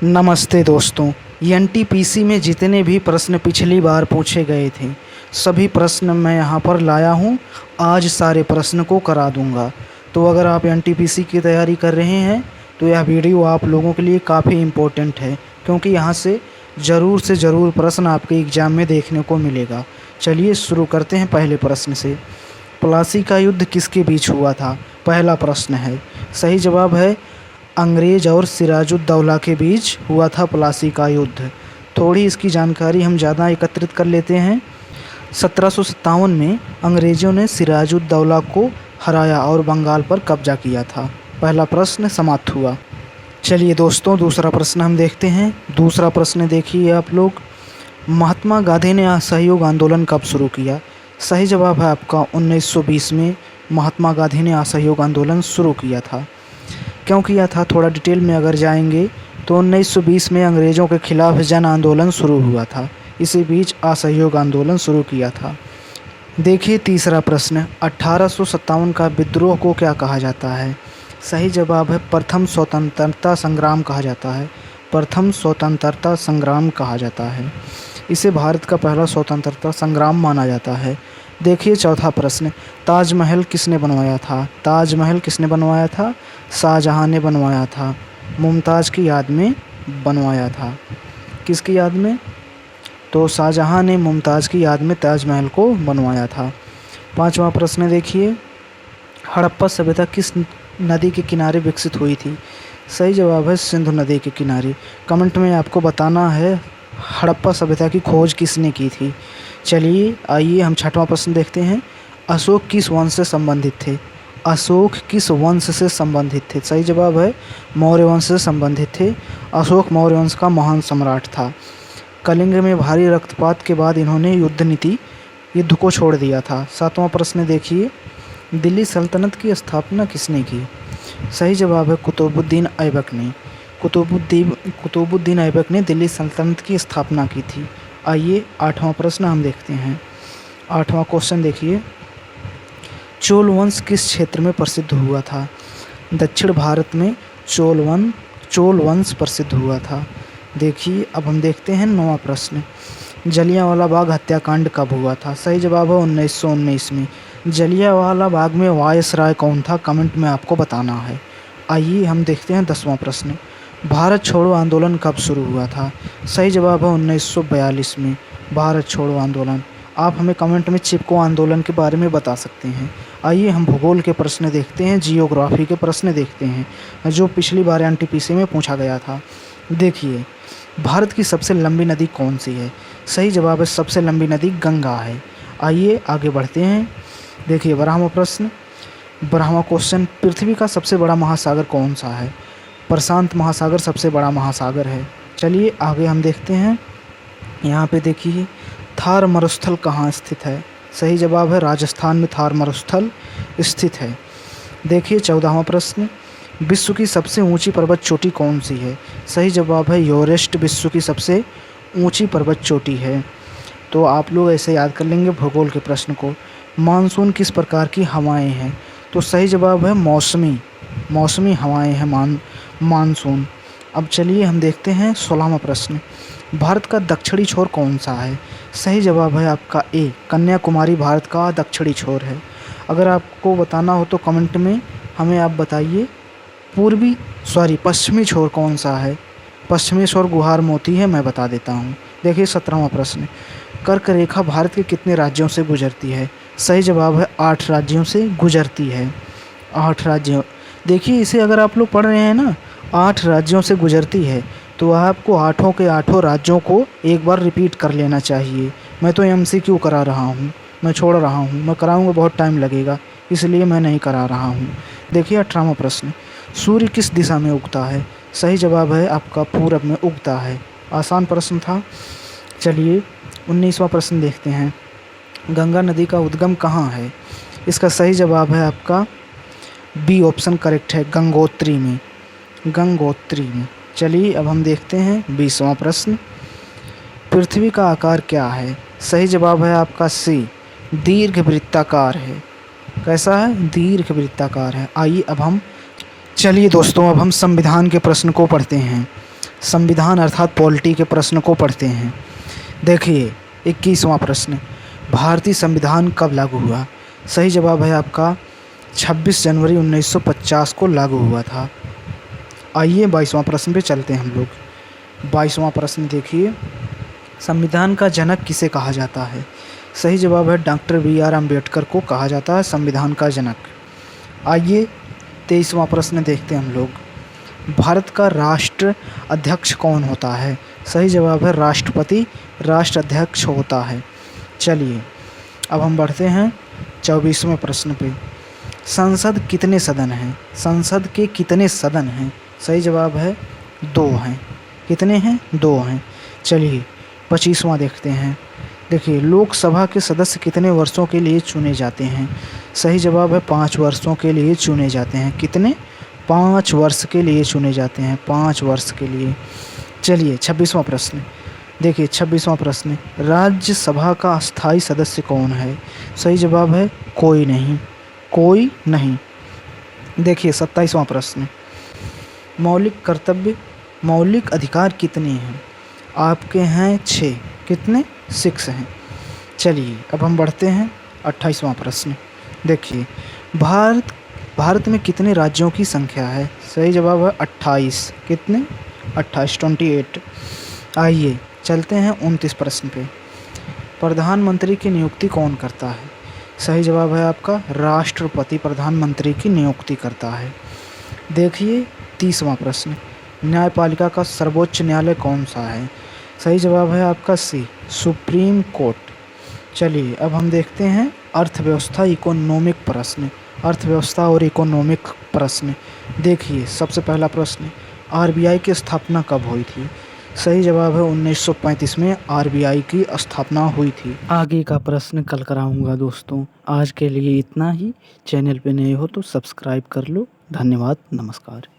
नमस्ते दोस्तों। एनटीपीसी में जितने भी प्रश्न पिछली बार पूछे गए थे सभी प्रश्न मैं यहाँ पर लाया हूँ। आज सारे प्रश्न को करा दूँगा। तो अगर आप एनटीपीसी की तैयारी कर रहे हैं तो यह वीडियो आप लोगों के लिए काफ़ी इम्पोर्टेंट है, क्योंकि यहाँ से ज़रूर प्रश्न आपके एग्ज़ाम में देखने को मिलेगा। चलिए शुरू करते हैं पहले प्रश्न से। प्लासी का युद्ध किसके बीच हुआ था? पहला प्रश्न है। सही जवाब है अंग्रेज़ और सिराजुद्दौला के बीच हुआ था प्लासी का युद्ध। थोड़ी इसकी जानकारी हम ज़्यादा एकत्रित कर लेते हैं। 1757 में अंग्रेज़ों ने सिराजुद्दौला को हराया और बंगाल पर कब्जा किया था। पहला प्रश्न समाप्त हुआ। चलिए दोस्तों, दूसरा प्रश्न हम देखते हैं। दूसरा प्रश्न देखिए आप लोग। महात्मा गांधी ने असहयोग आंदोलन कब शुरू किया? सही जवाब है आपका 1920 में महात्मा गांधी ने असहयोग आंदोलन शुरू किया था। क्यों किया था, थोड़ा डिटेल में अगर जाएंगे तो 1920 में अंग्रेज़ों के खिलाफ जन आंदोलन शुरू हुआ था। इसी बीच असहयोग आंदोलन शुरू किया था। देखिए तीसरा प्रश्न। 1857 का विद्रोह को क्या कहा जाता है? सही जवाब है प्रथम स्वतंत्रता संग्राम कहा जाता है। प्रथम स्वतंत्रता संग्राम कहा जाता है। इसे भारत का पहला स्वतंत्रता संग्राम माना जाता है। देखिए चौथा प्रश्न। ताजमहल किसने बनवाया था? ताजमहल किसने बनवाया था? शाहजहां ने बनवाया था। मुमताज़ की याद में बनवाया था। किसकी याद में? तो शाहजहां ने मुमताज़ की याद में ताजमहल को बनवाया था। पांचवा प्रश्न देखिए। हड़प्पा सभ्यता किस नदी के किनारे विकसित हुई थी? सही जवाब है सिंधु नदी के किनारे। कमेंट में आपको बताना है हड़प्पा सभ्यता की खोज किसने की थी। चलिए आइए हम छठवां प्रश्न देखते हैं। अशोक किस वंश से संबंधित थे? अशोक किस वंश से संबंधित थे? सही जवाब है मौर्य वंश से संबंधित थे। अशोक मौर्य वंश का महान सम्राट था। कलिंग में भारी रक्तपात के बाद इन्होंने युद्ध को छोड़ दिया था। सातवां प्रश्न देखिए। दिल्ली सल्तनत की स्थापना किसने की? सही जवाब है कुतुबुद्दीन ऐबक ने। कुतुबुद्दीन ऐबक ने दिल्ली सल्तनत की स्थापना की थी। आइए आठवां प्रश्न हम देखते हैं। आठवां क्वेश्चन देखिए। चोल वंश किस क्षेत्र में प्रसिद्ध हुआ था? दक्षिण भारत में चोल वंश प्रसिद्ध हुआ था। देखिए अब हम देखते हैं नौवां प्रश्न। जलियांवाला बाग हत्याकांड कब हुआ था? सही जवाब है 1919 में। जलियांवाला बाग में वायसराय कौन था? कमेंट में आपको बताना है। आइए हम देखते हैं 10वां प्रश्न। भारत छोड़ो आंदोलन कब शुरू हुआ था? सही जवाब है 1942 में। भारत छोड़ो आंदोलन। आप हमें कमेंट में चिपको आंदोलन के बारे में बता सकते हैं। आइए हम भूगोल के प्रश्न देखते हैं, जियोग्राफी के प्रश्न देखते हैं जो पिछली बार एनटीपीसी में पूछा गया था। देखिए भारत की सबसे लंबी नदी कौन सी है? सही जवाब है सबसे लंबी नदी गंगा है। आइए आगे बढ़ते हैं। देखिए 12वां प्रश्न। 12वां क्वेश्चन। पृथ्वी का सबसे बड़ा महासागर कौन सा है? प्रशांत महासागर सबसे बड़ा महासागर है। चलिए आगे हम देखते हैं। यहाँ पे देखिए थार मरुस्थल कहाँ स्थित है? सही जवाब है राजस्थान में थार मरुस्थल स्थित है। देखिए 14वां प्रश्न। विश्व की सबसे ऊंची पर्वत चोटी कौन सी है? सही जवाब है एवरेस्ट विश्व की सबसे ऊंची पर्वत चोटी है। तो आप लोग ऐसे याद कर लेंगे भूगोल के प्रश्न को। मानसून किस प्रकार की हवाएं हैं? तो सही जवाब है मौसमी हवाएं हैं मानसून। अब चलिए हम देखते हैं 16वां प्रश्न। भारत का दक्षिणी छोर कौन सा है? सही जवाब है आपका ए, कन्याकुमारी भारत का दक्षिणी छोर है। अगर आपको बताना हो तो कमेंट में हमें आप बताइए पश्चिमी छोर कौन सा है? पश्चिमी छोर गुहार मोती है, मैं बता देता हूँ। देखिए 17वां प्रश्न। कर्क रेखा भारत के कितने राज्यों से गुजरती है? सही जवाब है 8 राज्यों से गुजरती है। 8 राज्यों। देखिए इसे अगर आप लोग पढ़ रहे हैं ना 8 राज्यों से गुजरती है तो आपको 8 के 8 राज्यों को एक बार रिपीट कर लेना चाहिए। मैं तो MCQ करा रहा हूँ, मैं छोड़ रहा हूँ। मैं कराऊँगा बहुत टाइम लगेगा, इसलिए मैं नहीं करा रहा हूँ। देखिए 18वां प्रश्न। सूर्य किस दिशा में उगता है? सही जवाब है आपका पूरब में उगता है। आसान प्रश्न था। चलिए 19वां प्रश्न देखते हैं। गंगा नदी का उद्गम कहाँ है? इसका सही जवाब है आपका बी ऑप्शन करेक्ट है, गंगोत्री में। चलिए अब हम देखते हैं 20वां प्रश्न। पृथ्वी का आकार क्या है? सही जवाब है आपका सी, दीर्घवृत्ताकार है। कैसा है? दीर्घवृत्ताकार है। आइए अब हम संविधान के प्रश्न को पढ़ते हैं। संविधान अर्थात पॉलिटी के प्रश्न को पढ़ते हैं। देखिए 21वां प्रश्न, भारतीय संविधान कब लागू हुआ? सही जवाब है आपका 26 जनवरी 1950 को लागू हुआ था। आइए 22वां प्रश्न पे चलते हैं हम लोग। 22वां प्रश्न देखिए, संविधान का जनक किसे कहा जाता है? सही जवाब है डॉक्टर BR अम्बेडकर को कहा जाता है संविधान का जनक। आइए 23वां प्रश्न देखते हैं हम लोग। भारत का राष्ट्र अध्यक्ष कौन होता है? सही जवाब है राष्ट्रपति राष्ट्र अध्यक्ष होता है। चलिए अब हम बढ़ते हैं 24वें प्रश्न पे। संसद कितने सदन हैं? संसद के कितने सदन हैं? सही जवाब है 2 हैं। कितने हैं? 2 हैं। चलिए 25वां देखते हैं। देखिए लोकसभा के सदस्य कितने वर्षों के लिए चुने जाते हैं? सही जवाब है 5 वर्षों के लिए चुने जाते हैं। कितने? 5 वर्ष के लिए चुने जाते हैं, 5 वर्ष के लिए। चलिए 26वां प्रश्न देखिए, 26वां प्रश्न, राज्यसभा का अस्थायी सदस्य कौन है? सही जवाब है कोई नहीं, कोई नहीं। देखिए 27वां प्रश्न, मौलिक अधिकार कितने हैं? आपके हैं 6। कितने? 6 हैं। चलिए अब हम बढ़ते हैं 28वां प्रश्न। देखिए भारत में कितने राज्यों की संख्या है? सही जवाब है 28। कितने? 28, 28। आइए चलते हैं 29 प्रश्न पे। प्रधानमंत्री की नियुक्ति कौन करता है? सही जवाब है आपका राष्ट्रपति प्रधानमंत्री की नियुक्ति करता है। देखिए 30वां प्रश्न, न्यायपालिका का सर्वोच्च न्यायालय कौन सा है? सही जवाब है आपका सी, सुप्रीम कोर्ट। चलिए अब हम देखते हैं अर्थव्यवस्था इकोनॉमिक प्रश्न, अर्थव्यवस्था और इकोनॉमिक प्रश्न। देखिए सबसे पहला प्रश्न, RBI की स्थापना कब हुई थी? सही जवाब है 1935 में RBI की स्थापना हुई थी। आगे का प्रश्न कल कराऊंगा दोस्तों। आज के लिए इतना ही। चैनल पे नए हो तो सब्सक्राइब कर लो। धन्यवाद, नमस्कार।